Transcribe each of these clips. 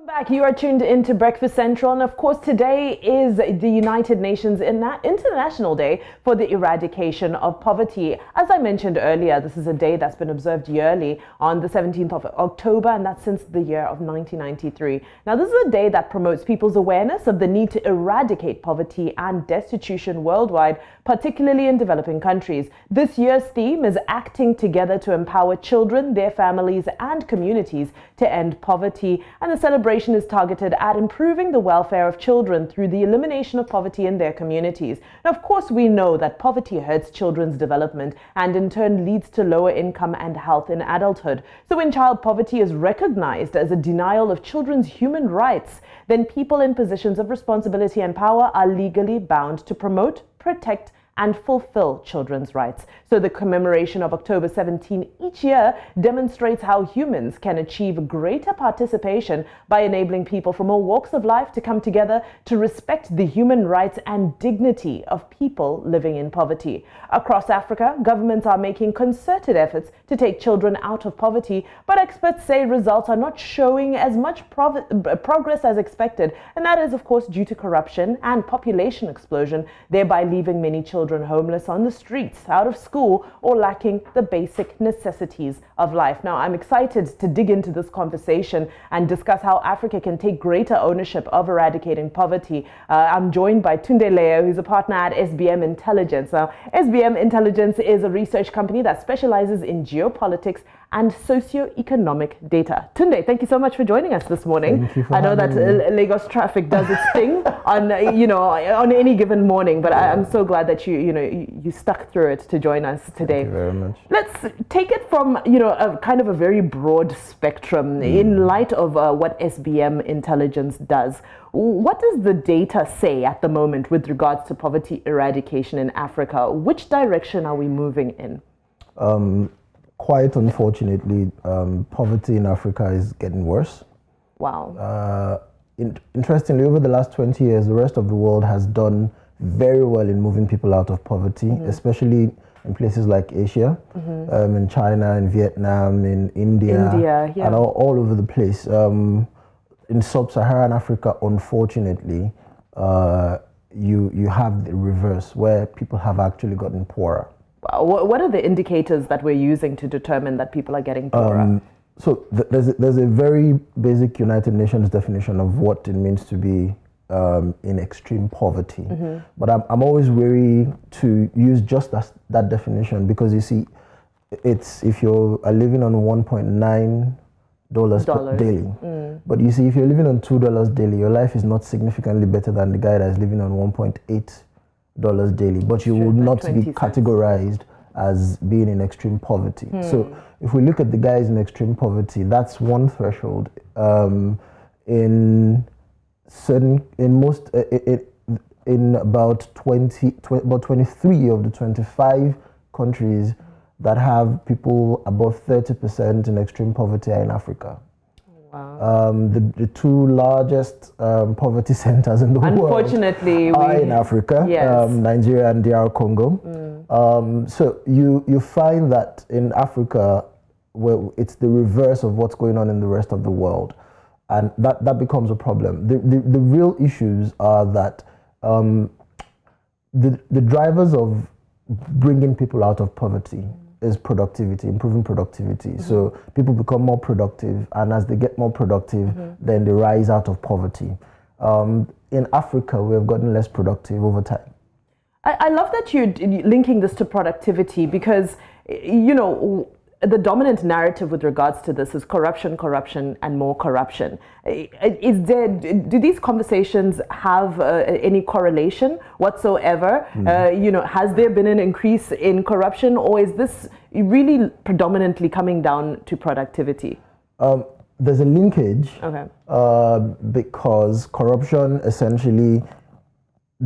Back. You are tuned into Breakfast Central, and of course today is the United Nations International Day for the Eradication of Poverty. As I mentioned earlier, this is a day that's been observed yearly on the 17th of October, and that's since the year of 1993. Now, this is a day that promotes people's awareness of the need to eradicate poverty and destitution worldwide, particularly in developing countries. This year's theme is acting together to empower children, their families and communities to end poverty, and the celebration is targeted at improving the welfare of children through the elimination of poverty in their communities. Now, of course, we know that poverty hurts children's development and in turn leads to lower income and health in adulthood. So when child poverty is recognized as a denial of children's human rights, then people in positions of responsibility and power are legally bound to promote, protect, and fulfill children's rights. So the commemoration of October 17 each year demonstrates how humans can achieve greater participation by enabling people from all walks of life to come together to respect the human rights and dignity of people living in poverty. Across Africa, governments are making concerted efforts to take children out of poverty, but experts say results are not showing as much progress as expected, and that is of course due to corruption and population explosion, thereby leaving many children homeless on the streets, out of school, or lacking the basic necessities of life. Now, I'm excited to dig into this conversation and discuss how Africa can take greater ownership of eradicating poverty. I'm joined by Tunde Leye, who's a partner at SBM Intelligence. Now, SBM Intelligence is a research company that specializes in geopolitics and socio-economic data. Tunde, thank you so much for joining us this morning. Thank you for I know that Lagos traffic does its thing on on any given morning, but I'm so glad that you stuck through it to join us today. Thank you very much. Let's take it from a kind of a very broad spectrum in light of what SBM Intelligence does. What does the data say at the moment with regards to poverty eradication in Africa? Which direction are we moving in? Quite unfortunately, poverty in Africa is getting worse. Wow. Interestingly, over the last 20 years, the rest of the world has done very well in moving people out of poverty, especially in places like Asia, in China, in Vietnam, in India, yeah. and all over the place. In sub-Saharan Africa, unfortunately, you have the reverse, where people have actually gotten poorer. What are the indicators that we're using to determine that people are getting poorer? So there's a very basic United Nations definition of what it means to be in extreme poverty. But I'm always wary to use just that definition, because you see, it's if you're living on $1.9 daily. But you see, if you're living on $2 daily, your life is not significantly better than the guy that's living on $1.8 daily, but you would not be categorized as being in extreme poverty. So if we look at the guys in extreme poverty, that's one threshold. In about 23 of the 25 countries that have people above 30% in extreme poverty are in Africa. Wow. The two largest poverty centers in the world, unfortunately, are in Africa, yes. Nigeria and DR Congo. So you find that in Africa, where it's the reverse of what's going on in the rest of the world, and that becomes a problem. The real issues are that the drivers of bringing people out of poverty is productivity, improving productivity. So people become more productive, and as they get more productive, then they rise out of poverty. In Africa, we have gotten less productive over time. I love that you're linking this to productivity, because the dominant narrative with regards to this is corruption, and more corruption. Do these conversations have any correlation whatsoever? Has there been an increase in corruption, or is this really predominantly coming down to productivity? There's a linkage, because corruption essentially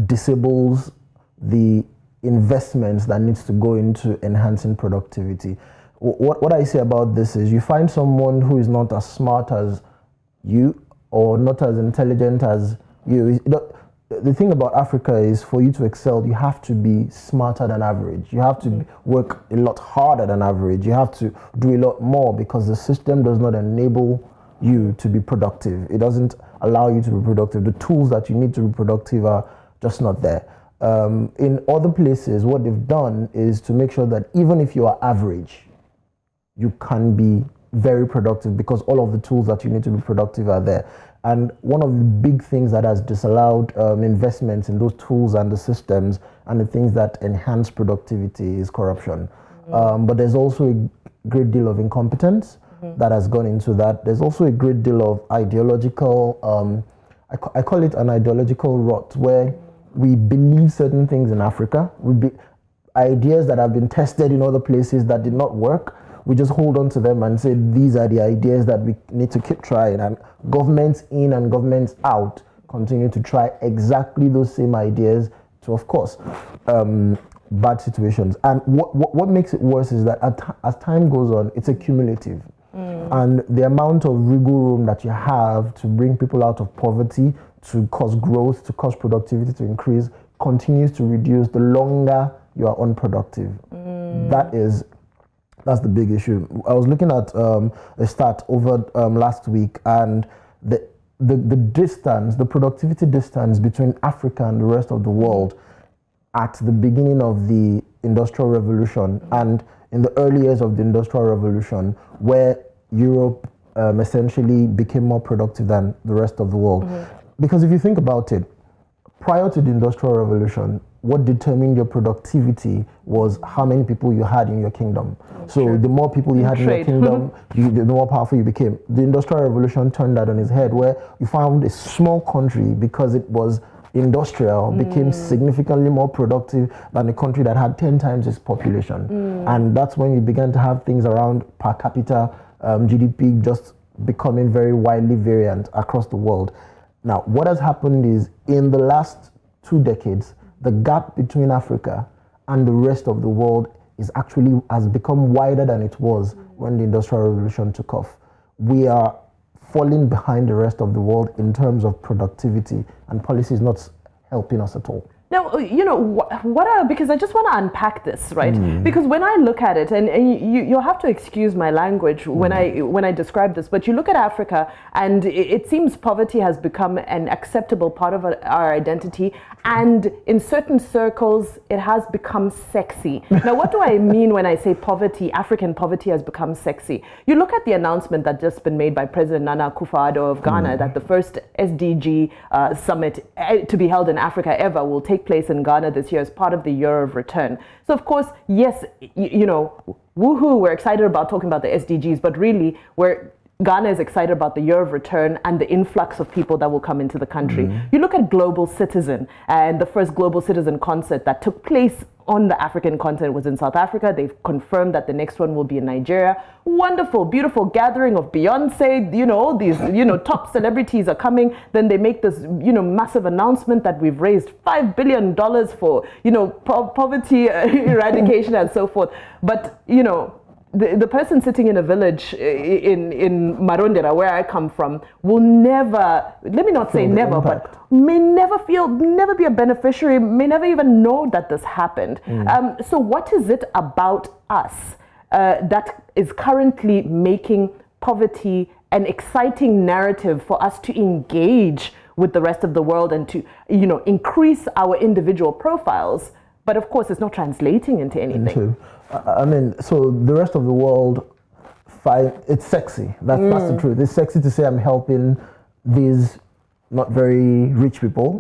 disables the investments that needs to go into enhancing productivity. What I say about this is, you find someone who is not as smart as you or not as intelligent as you. The thing about Africa is, for you to excel, you have to be smarter than average. You have to work a lot harder than average. You have to do a lot more, because the system does not enable you to be productive. It doesn't allow you to be productive. The tools that you need to be productive are just not there. In other places, what they've done is to make sure that even if you are average, you can be very productive because all of the tools that you need to be productive are there. And one of the big things that has disallowed investments in those tools and the systems and the things that enhance productivity is corruption. But there's also a great deal of incompetence that has gone into that. There's also a great deal of ideological, I call it an ideological rot, where we believe certain things in Africa, ideas that have been tested in other places that did not work. We just hold on to them and say these are the ideas that we need to keep trying, and governments in and governments out continue to try exactly those same ideas to, of course, bad situations. And what makes it worse is that as time goes on, it's accumulative. And the amount of wiggle room that you have to bring people out of poverty, to cause growth, to cause productivity to increase, continues to reduce the longer you are unproductive. That's the big issue. I was looking at a stat over last week, and the distance, the productivity distance between Africa and the rest of the world at the beginning of the Industrial Revolution and in the early years of the Industrial Revolution, where Europe essentially became more productive than the rest of the world. Because if you think about it, prior to the Industrial Revolution, what determined your productivity was how many people you had in your kingdom. So the more people you had in your kingdom, the more powerful you became. The Industrial Revolution turned that on its head, where you found a small country, because it was industrial, became significantly more productive than a country that had 10 times its population. And that's when you began to have things around per capita GDP just becoming very widely variant across the world. Now, what has happened is, in the last 2 decades, the gap between Africa and the rest of the world has become wider than it was when the Industrial Revolution took off. We are falling behind the rest of the world in terms of productivity, and policy is not helping us at all. Now, you know, because I just want to unpack this, right? Because when I look at it, and you'll have to excuse my language when I describe this, but you look at Africa, and it seems poverty has become an acceptable part of our identity, and in certain circles, it has become sexy. Now, what do I mean when I say poverty, African poverty has become sexy? You look at the announcement that just been made by President Nana Akufo-Addo of Ghana that the first SDG summit to be held in Africa ever will take place in Ghana this year as part of the Year of Return. So of course, yes, you know, woohoo, we're excited about talking about the SDGs, but really Ghana is excited about the Year of Return and the influx of people that will come into the country. You look at Global Citizen, and the first Global Citizen concert that took place on the African continent was in South Africa. They've confirmed that the next one will be in Nigeria. Wonderful, beautiful gathering of Beyonce, you know, these, you know, top celebrities are coming. Then they make this, you know, massive announcement that we've raised $5 billion for, you know, poverty eradication and so forth. But, you know, the person sitting in a village in Marondera, where I come from, will never, let me not say never, but may never be a beneficiary, may never even know that this happened. So what is it about us that is currently making poverty an exciting narrative for us to engage with the rest of the world and to, you know, increase our individual profiles? But of course, it's not translating into anything. I mean, so the rest of the world, it's sexy. That's the truth. It's sexy to say I'm helping these not very rich people.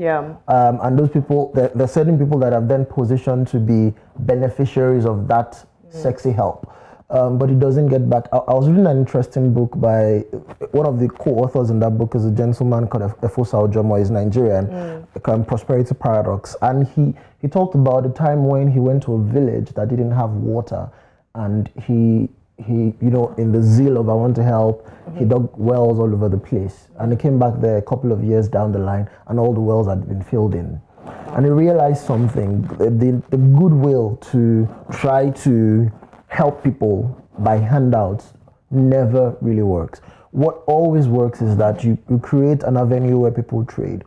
And those people, there are certain people that have then positioned to be beneficiaries of that sexy help. But it doesn't get back. I was reading an interesting book by one of the co-authors in that book is a gentleman called Efosa Ojomo. He's Nigerian, Prosperity Paradox. And he talked about a time when he went to a village that didn't have water, and he you know, in the zeal of I want to help, he dug wells all over the place. And he came back there a couple of years down the line, and all the wells had been filled in. And he realized something, the goodwill to try to help people by handouts never really works. What always works is that you create an avenue where people trade.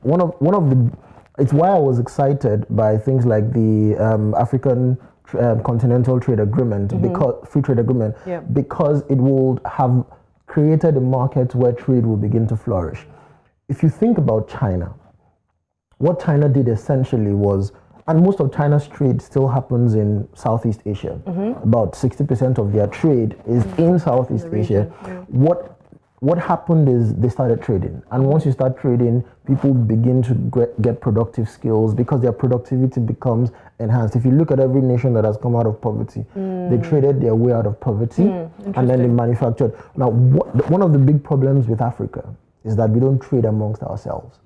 It's why I was excited by things like the African Continental Trade Agreement, because free trade agreement, because it would have created a market where trade will begin to flourish. If you think about China, what China did essentially was, and most of China's trade still happens in Southeast Asia. About 60% of their trade is in Southeast Asia. Yeah. What happened is they started trading. And once you start trading, people begin to get productive skills because their productivity becomes enhanced. If you look at every nation that has come out of poverty, they traded their way out of poverty and then they manufactured. Now, one of the big problems with Africa is that we don't trade amongst ourselves.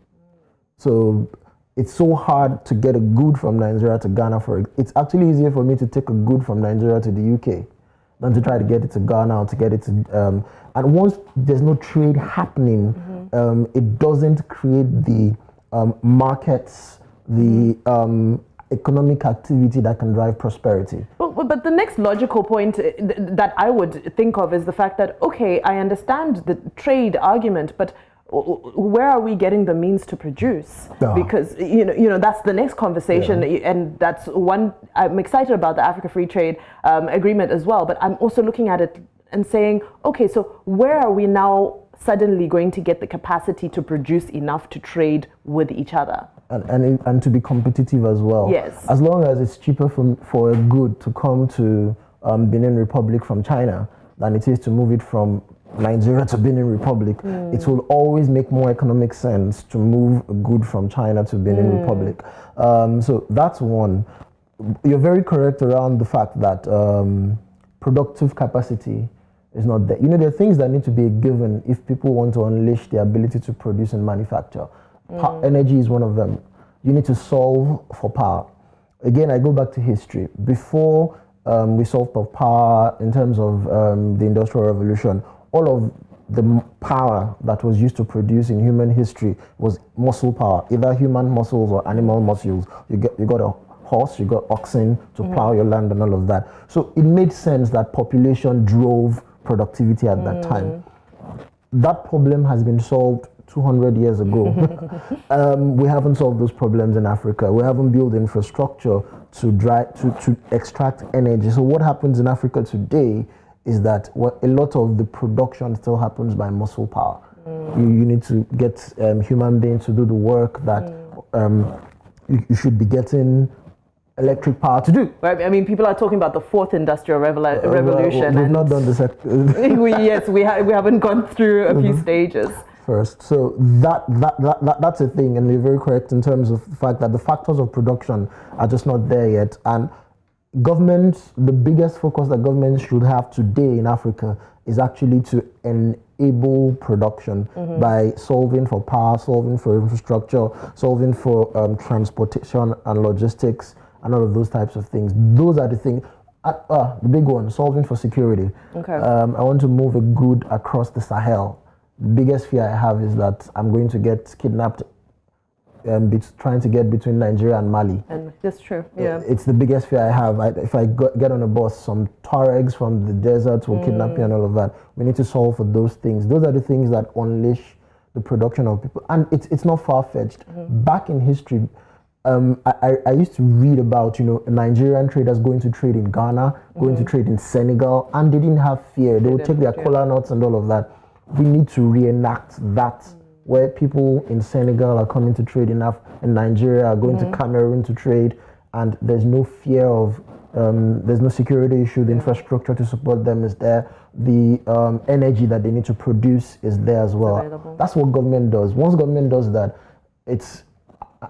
So it's so hard to get a good from Nigeria to Ghana. It's actually easier for me to take a good from Nigeria to the UK than to try to get it to Ghana or to get it to... and once there's no trade happening, it doesn't create the markets, the economic activity that can drive prosperity. But the next logical point that I would think of is the fact that, okay, I understand the trade argument, but where are we getting the means to produce? Because you know that's the next conversation, and that's one. I'm excited about the Africa Free Trade Agreement as well, but I'm also looking at it and saying, okay, so where are we now suddenly going to get the capacity to produce enough to trade with each other? And to be competitive as well. Yes. As long as it's cheaper for a good to come to Benin Republic from China than it is to move it from Nigeria to Benin Republic, it will always make more economic sense to move a good from China to Benin Republic. So that's one. You're very correct around the fact that productive capacity is not there. You know, there are things that need to be given if people want to unleash their ability to produce and manufacture. Energy is one of them. You need to solve for power. Again, I go back to history. Before we solved for power in terms of the Industrial Revolution, all of the power that was used to produce in human history was muscle power, either human muscles or animal muscles. You got a horse, you got oxen to plow your land and all of that. So it made sense that population drove productivity at that time. That problem has been solved 200 years ago. We haven't solved those problems in Africa. We haven't built infrastructure to extract energy. So what happens in Africa today is that a lot of the production still happens by muscle power. You need to get human beings to do the work that you should be getting electric power to do. Right. I mean, people are talking about the fourth industrial revolution. We've not done the second. we haven't gone through a few stages. First. So that's a thing, and you're very correct in terms of the fact that the factors of production are just not there yet. And governments, the biggest focus that governments should have today in Africa is actually to enable production by solving for power, solving for infrastructure, solving for transportation and logistics and all of those types of things. Those are the things. The big one, solving for security. Okay. I want to move a good across the Sahel. The biggest fear I have is that I'm going to get kidnapped trying to get between Nigeria and Mali. And that's true, yeah. It's the biggest fear I have. If I get on a bus, some Tuaregs from the desert will kidnap me and all of that. We need to solve for those things. Those are the things that unleash the production of people. And it's not far-fetched. Back in history, I used to read about, Nigerian traders going to trade in Ghana, going to trade in Senegal, and they didn't have fear. They would take their kola nuts and all of that. We need to reenact that, where people in Senegal are coming to trade in Nigeria, are going to Cameroon to trade, and there's no fear of, there's no security issue, the infrastructure to support them is there, the energy that they need to produce is there as well. That's what government does. Once government does that,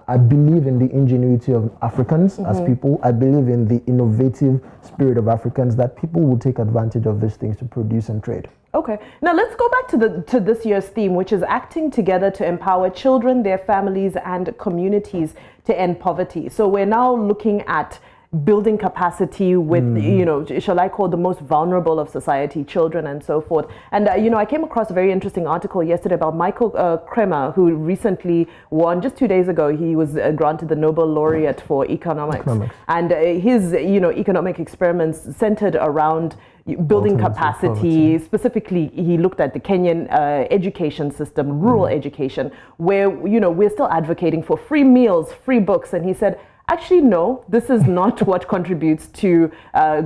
I believe in the ingenuity of Africans as people. I believe in the innovative spirit of Africans, that people will take advantage of these things to produce and trade. Okay, now let's go back to this year's theme, which is acting together to empower children, their families, and communities to end poverty. So we're now looking at building capacity with, shall I call the most vulnerable of society, children and so forth. And, I came across a very interesting article yesterday about Michael Kremer, who recently won, just 2 days ago, he was granted the Nobel Laureate for economics. And his, economic experiments centered around building capacity. Specifically, he looked at the Kenyan education system, rural education, where, we're still advocating for free meals, free books. And he said, actually, no, this is not what contributes to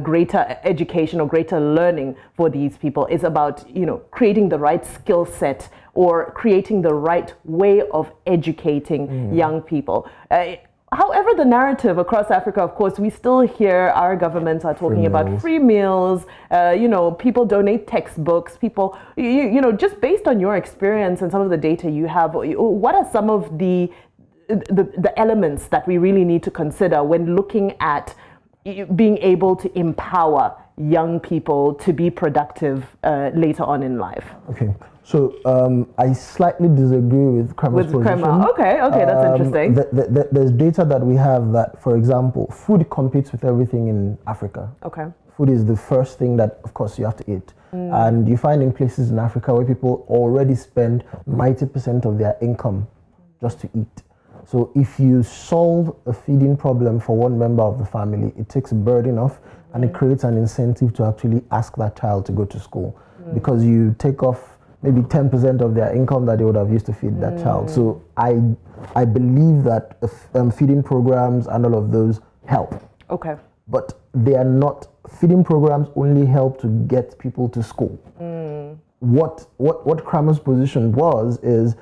greater education or greater learning for these people. It's about, creating the right skill set or creating the right way of educating young people. However, the narrative across Africa, of course, we still hear our governments are talking about free meals, people donate textbooks, people, just based on your experience and some of the data you have, what are some of the elements that we really need to consider when looking at being able to empower young people to be productive later on in life? Okay. So I slightly disagree with Kramer's position. Okay, that's interesting. There's data that we have that, for example, food competes with everything in Africa. Okay. Food is the first thing that, of course, you have to eat. And you find in places in Africa where people already spend 90% of their income just to eat. So if you solve a feeding problem for one member of the family, it takes a burden off and it creates an incentive to actually ask that child to go to school because you take off maybe 10% of their income that they would have used to feed that child. So I believe that feeding programs and all of those help. Okay. But they are not, feeding programs only help to get people to school. What Kramer's position is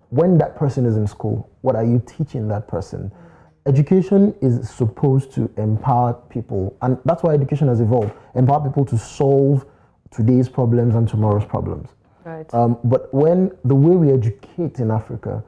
when that person is in school, what are you teaching that person? Education is supposed to empower people, and that's why education has evolved. Empower people to solve today's problems and tomorrow's problems. Right. But when the way we educate in Africa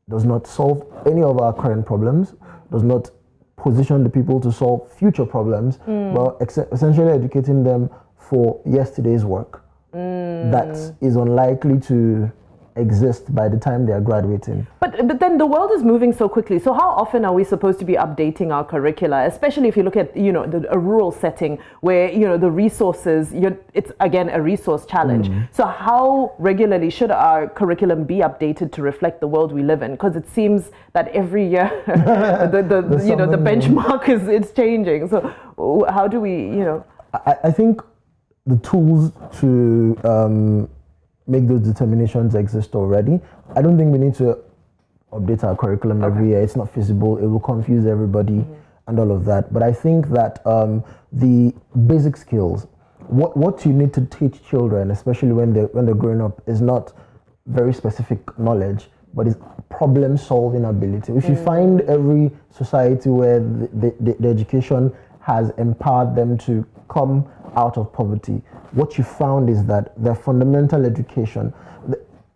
does not solve any of our current problems, does not position the people to solve future problems, but essentially educating them for yesterday's work, that is unlikely to exist by the time they are graduating. But then the world is moving so quickly. So how often are we supposed to be updating our curricula, especially if you look at a rural setting where the resources, it's again a resource challenge. So how regularly should our curriculum be updated to reflect the world we live in? Because it seems that every year the benchmark it's changing. So how do we I think the tools to make those determinations exist already. I don't think we need to update our curriculum every year. It's not feasible. It will confuse everybody and all of that. But I think that the basic skills, what you need to teach children, especially when they're growing up, is not very specific knowledge, but is problem-solving ability. If you find every society where the education has empowered them to come out of poverty, what you found is that their fundamental education,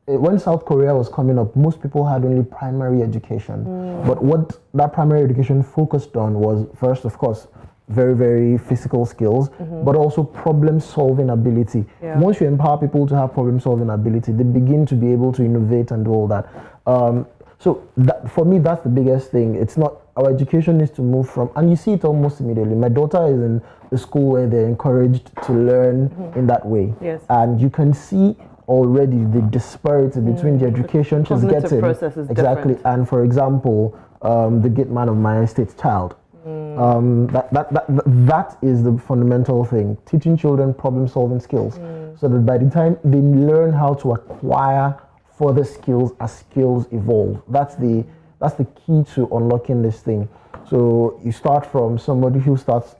when South Korea was coming up, most people had only primary education. But what that primary education focused on was, first, of course, very, very physical skills, but also problem-solving ability. Once you empower people to have problem-solving ability, they begin to be able to innovate and do all that. So for me, that's the biggest thing. It's not, our education needs to move from, and you see it almost immediately. My daughter is in a school where they're encouraged to learn in that way. Yes. And you can see already the disparity between the education she's getting. Process is exactly. Different. And for example, the gate man of my estate's child. That is the fundamental thing. Teaching children problem-solving skills, so that by the time they learn how to acquire further skills as skills evolve. That's the key to unlocking this thing. So you start from somebody who starts.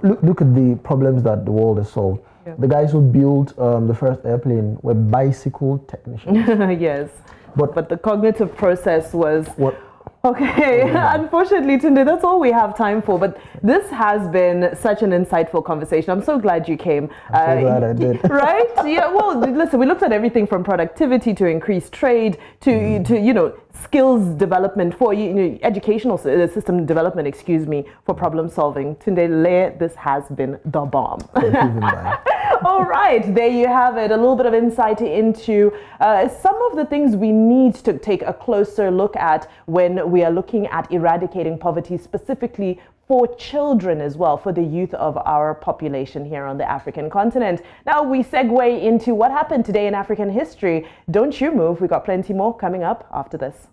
Look at the problems that the world has solved. Yeah. The guys who built the first airplane were bicycle technicians. Yes, but the cognitive process was what. Okay, unfortunately, Tunde, that's all we have time for. But this has been such an insightful conversation. I'm so glad you came. I'm so glad I did. Right? Yeah. Well, listen, we looked at everything from productivity to increased trade to skills development for educational system development. Excuse me, for problem solving. Tunde Leye, this has been the bomb. Thank you, Vimbai. All right, there you have it. A little bit of insight into some of the things we need to take a closer look at when we are looking at eradicating poverty, specifically for children as well, for the youth of our population here on the African continent. Now we segue into what happened today in African history. Don't you move. We've got plenty more coming up after this.